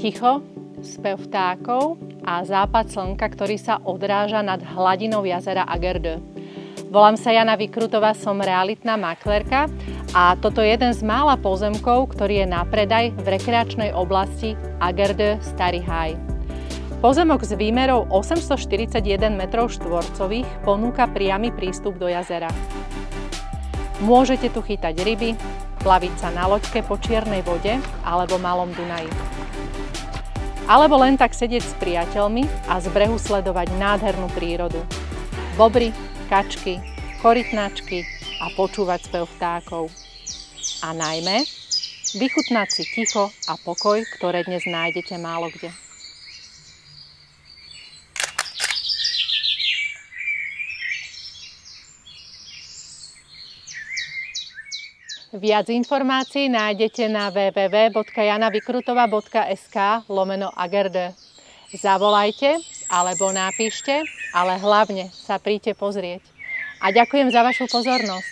ticho, spev vtákov a západ slnka, ktorý sa odráža nad hladinou jazera Agerde. Volám sa Jana Vykrutová, som realitná maklerka a toto je jeden z mála pozemkov, ktorý je na predaj v rekreačnej oblasti Agerde Starý Haj. Pozemok s výmerou 841 m2 ponúka priamy prístup do jazera. Môžete tu chytať ryby, plaviť sa na loďke po čiernej vode alebo malom Dunaji. Alebo len tak sedieť s priateľmi a z brehu sledovať nádhernú prírodu. Bobry, kačky, korytnačky a počúvať spev vtákov. A najmä vychutnať si ticho a pokoj, ktoré dnes nájdete málo kde. Viac informácií nájdete na www.janavykrutova.sk/Agerde. Zavolajte alebo napíšte, ale hlavne sa príďte pozrieť. A ďakujem za vašu pozornosť.